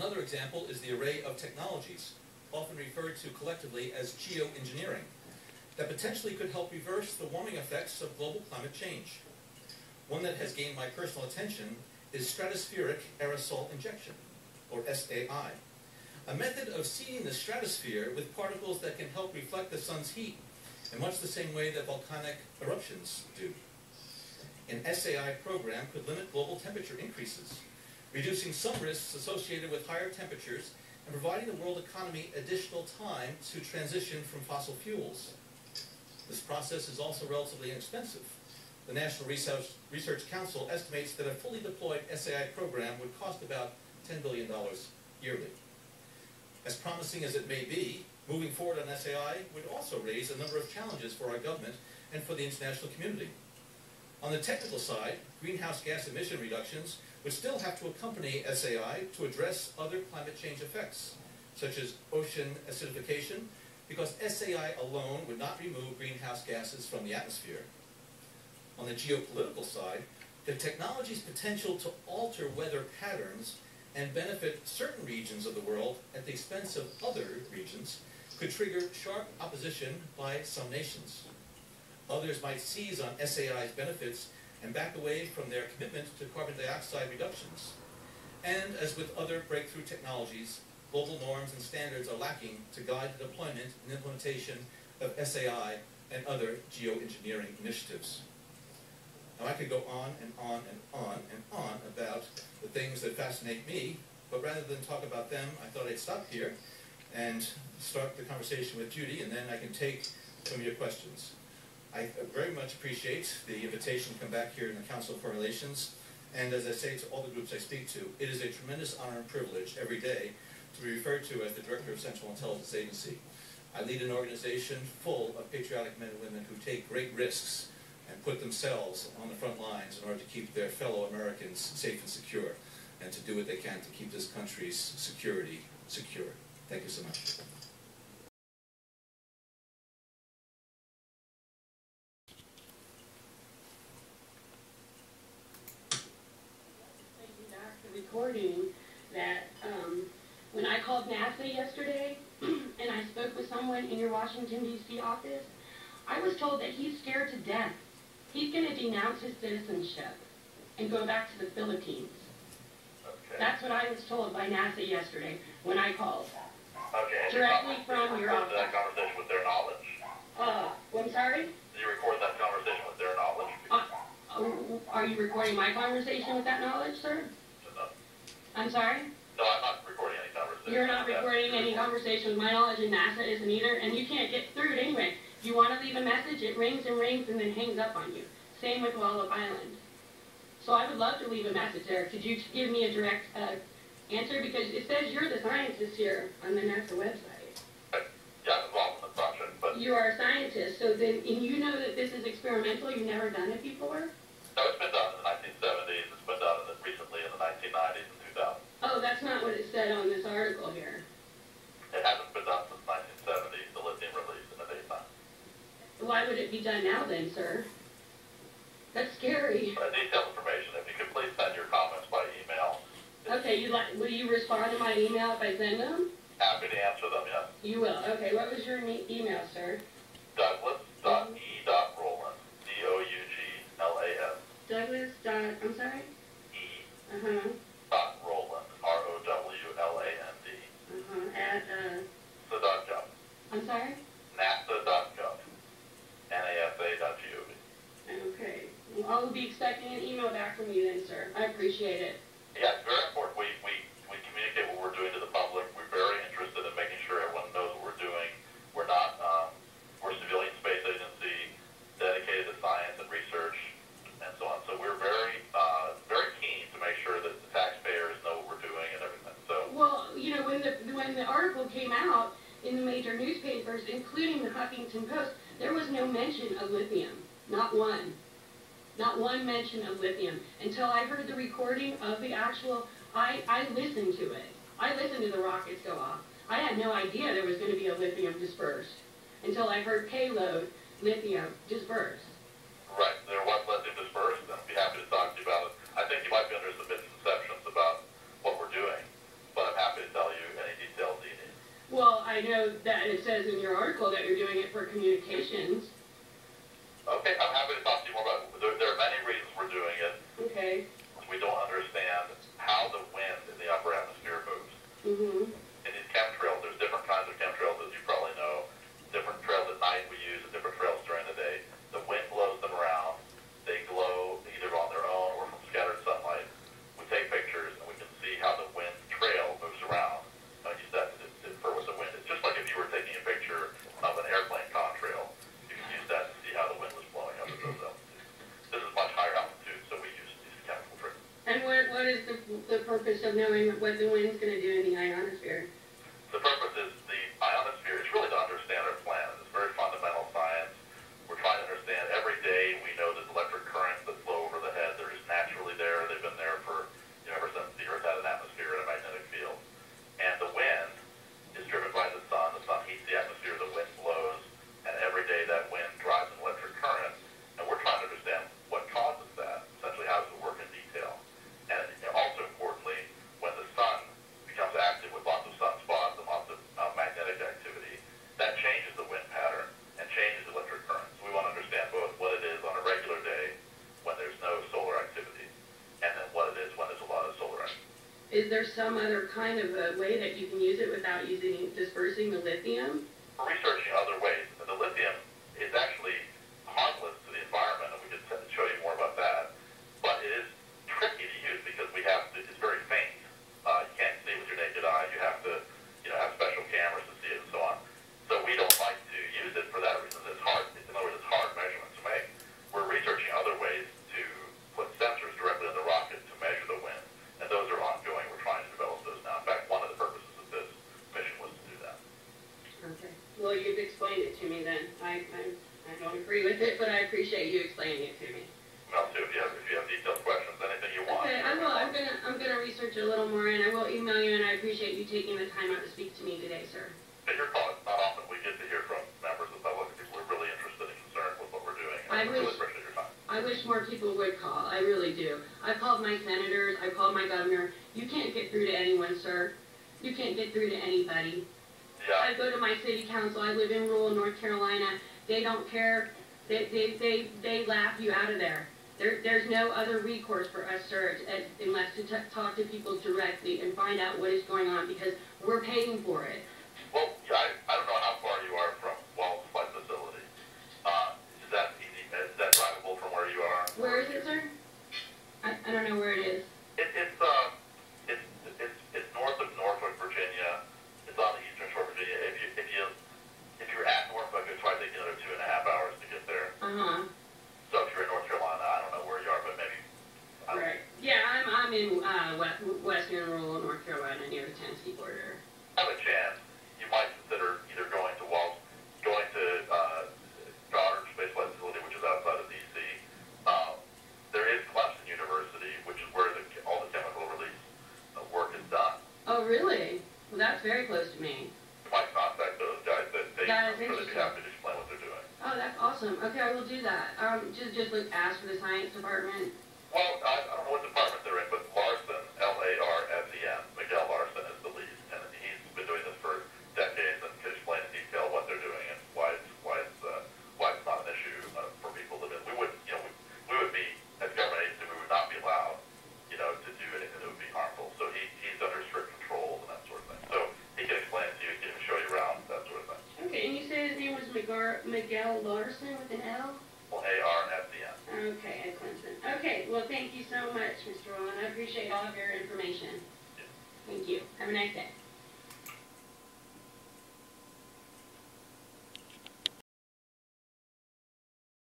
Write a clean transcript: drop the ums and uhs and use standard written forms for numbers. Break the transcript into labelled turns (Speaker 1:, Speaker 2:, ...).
Speaker 1: Another example is the array of technologies, often referred to collectively as geoengineering, that potentially could help reverse the warming effects of global climate change. One that has gained my personal attention is stratospheric aerosol injection, or SAI, a method of seeding the stratosphere with particles that can help reflect the sun's heat in much the same way that volcanic eruptions do. An SAI program could limit global temperature increases, reducing some risks associated with higher temperatures and providing the world economy additional time to transition from fossil fuels. This process is also relatively inexpensive. The National Research Council estimates that a fully deployed SAI program would cost about $10 billion yearly. As promising as it may be, moving forward on SAI would also raise a number of challenges for our government and for the international community. On the technical side, greenhouse gas emission reductions would still have to accompany SAI to address other climate change effects, such as ocean acidification, because SAI alone would not remove greenhouse gases from the atmosphere. On the geopolitical side, the technology's potential to alter weather patterns and benefit certain regions of the world at the expense of other regions could trigger sharp opposition by some nations. Others might seize on SAI's benefits and back away from their commitment to carbon dioxide reductions. And as with other breakthrough technologies, global norms and standards are lacking to guide the deployment and implementation of SAI and other geoengineering initiatives. Now I could go on and on and on and on about the things that fascinate me, but rather than talk about them, I thought I'd stop here and start the conversation with Judy, and then I can take some of your questions. I very much appreciate the invitation to come back here in the Council of Foreign Relations, and as I say to all the groups I speak to, it is a tremendous honor and privilege every day to be referred to as the Director of Central Intelligence Agency. I lead an organization full of patriotic men and women who take great risks and put themselves on the front lines in order to keep their fellow Americans safe and secure, and to do what they can to keep this country's security secure. Thank you so much.
Speaker 2: Thank you, Dr. Recording that when I called NASA yesterday and I spoke with someone in your Washington, D.C. office, I was told that he's scared to death. He's going to denounce his citizenship and go back to the Philippines.
Speaker 3: Okay.
Speaker 2: That's what I was told by NASA yesterday when I called.
Speaker 3: Okay.
Speaker 2: Directly from your office.
Speaker 3: That conversation with their knowledge?
Speaker 2: I'm sorry?
Speaker 3: Did you record that conversation with their knowledge?
Speaker 2: Are you recording my conversation with that knowledge, sir?
Speaker 3: No.
Speaker 2: I'm sorry?
Speaker 3: No, I'm not recording any conversation.
Speaker 2: You're not recording any conversation with my knowledge, and NASA isn't either, and you can't get through it anyway. If you want to leave a message, it rings and rings and then hangs up on you. Same with Wallow Island. So I would love to leave a message there. Could you give me a direct answer? Because it says you're the scientist here on the NASA website.
Speaker 3: Yeah, I'm involved in the project, but...
Speaker 2: You are a scientist, so then, and you know that this is experimental, you've never done it before?
Speaker 3: No, it's been done in the 1970s, it's been done recently in the 1990s and 2000s.
Speaker 2: Oh, that's not what it said on this article here.
Speaker 3: It hasn't been done since 1970s, the lithium release in the daytime.
Speaker 2: Why would it be done now then, sir? That's scary.
Speaker 3: Detailed information, if you could please send your comments by email.
Speaker 2: Okay, will you respond to my email if I send them?
Speaker 3: Happy to answer them, yes.
Speaker 2: You will. Okay, what was your email, sir?
Speaker 3: Douglas.e.Rowland, D-O-U-G-L-A-S.
Speaker 2: Douglas. I'm sorry?
Speaker 3: E.
Speaker 2: Rowland.
Speaker 3: R-O-W-L-A-N-D.
Speaker 2: At
Speaker 3: NASA.gov.
Speaker 2: I'm sorry?
Speaker 3: NASA.gov. NASA.gov.
Speaker 2: Okay. Well, I will be expecting an email back from you then, sir. I appreciate it.
Speaker 3: Yeah, it's very important. We communicate what we're doing to the public. We're very interested in making sure everyone knows what we're doing. We're not, we're a civilian space agency dedicated to science and research and so on. So we're very, very keen to make sure that the taxpayers know what we're doing and everything. So. Well,
Speaker 2: you know, when the article came out in the major newspapers, including the Huffington Post, there was no mention of lithium. Not one. Not one mention of lithium. Until I heard the recording of the actual, I listened to it. I listened to the rockets go off. I had no idea there was going to be a lithium dispersed until I heard payload lithium dispersed.
Speaker 3: Right. There was lithium dispersed, and I'd be happy to talk to you about it. I think you might be under some misconceptions about what we're doing, but I'm happy
Speaker 2: Well, I know that it says in your article that you're doing it for communications.
Speaker 3: Okay, I'm happy to talk to you more about it. There are many reasons we're doing it.
Speaker 2: Okay.
Speaker 3: We don't understand how the wind in the upper atmosphere moves.
Speaker 2: Mm-hmm.
Speaker 3: In these chemtrails, there's different kinds of chemtrails, as you probably know. Different trails at night we use and different trails during the day. The wind blows them around. They glow either on their own or from scattered sunlight. We take pictures and we can see how the wind trail moves around. I use that to infer what the wind is. Just like if you were taking a picture of an airplane contrail, you can use that to see how the wind was blowing up at those altitudes. This is much higher altitude, so we use these chemical tricks.
Speaker 2: And what is the purpose of knowing what the wind's going to do in the ionosphere?
Speaker 3: The purpose is the ionosphere is really to understand our planet. It's very fundamental science. We're trying to understand every day. We know there's electric currents that flow over the head. They're just naturally there. They've been there for ever since the Earth had an atmosphere and a magnetic field. And the wind is driven by the sun. The sun heats the atmosphere. The wind blows, and every day that wind drives an electric current. And we're trying to understand what causes that. Essentially, how does it work in detail? And also importantly, when the sun becomes active with lots of sunspots and lots of magnetic activity, that changes the wind pattern and changes electric currents. So we want to understand both what it is on a regular day when there's no solar activity, and then what it is when there's a lot of solar activity.
Speaker 2: Is there some other kind of a way that you can use it without dispersing the lithium?
Speaker 3: We're researching other ways. The lithium is actually harmless to the environment, and we could show you more about that. But it is tricky to use because it's very faint. You can't see with your naked eye. You have to, have special cameras to see it and so on. So we don't like to use it for that reason. It's hard. In other words, it's hard measurements to make. We're researching other ways to put sensors directly on the rocket to measure the wind, and those are ongoing. We're trying to develop those now. In fact, one of the purposes of this mission was to do that.
Speaker 2: Okay. Well, you've explained it to me then. I don't agree with it, but I appreciate you explaining it to me.
Speaker 3: Well, too, if you have detailed questions, anything you want.
Speaker 2: Okay, I will. I'm gonna research a little more, and I will email you. And I appreciate you taking the time out to speak to me today, sir.
Speaker 3: Take your call. It's not often we get to hear from members of the public. People are really interested and concerned with what we're doing. And I really appreciate your time.
Speaker 2: I wish more people would call. I really do. I called my senators. I called my governor. You can't get through to anyone, sir. You can't get through to anybody.
Speaker 3: Yeah.
Speaker 2: I go to my city council. I live in rural North Carolina. They don't care. They laugh you out of there. There's no other recourse for us, sir, unless to talk to people directly and find out what is going on, because we're paying for it.
Speaker 3: Well, yeah, I don't know how far you are from Walls Flight Facility. Is that easy? Is that drivable from where you are?
Speaker 2: Where is it, sir? I don't know where it is.
Speaker 3: It's north of Norfolk, Virginia. It's on the eastern shore of Virginia. If you're at Norfolk, it's probably taking another 2.5 hours to get there.
Speaker 2: Uh-huh.
Speaker 3: So if you're in North Carolina, I don't know where you are, but maybe.
Speaker 2: Right. Yeah, I'm in western rural North Carolina near the Tennessee border.
Speaker 3: Have a chance. You might consider either going to Goddard Space Flight Facility, which is outside of D.C. There is Clemson University, which is where all the chemical release work is done.
Speaker 2: Oh, really? Well, that's very close to me.
Speaker 3: You might contact those guys. I'm sure they'd be happy to explain what they're doing.
Speaker 2: Oh, that's awesome. Okay, I will do that. Just ask for the science department.
Speaker 3: Well, I don't know what department they're in, but Larson, L-A-R-S-E-N, Miguel Larson is the lead, and he's been doing this for decades and can explain in detail what they're doing and why it's not an issue for people to live in. We would be, as government agency, we would not be allowed, to do anything that would be harmful. So he's under strict controls and that sort of thing. So he can explain it to you, he can even show you around, that sort of thing.
Speaker 2: Okay, and you said his name was Miguel Larson with an L?
Speaker 3: Well, A-R-S-E-N.
Speaker 2: Okay, at Clemson. Okay, well, thank you so much, Mr. Rowland. I appreciate all of your information.
Speaker 3: Yeah.
Speaker 2: Thank you. Have a nice day.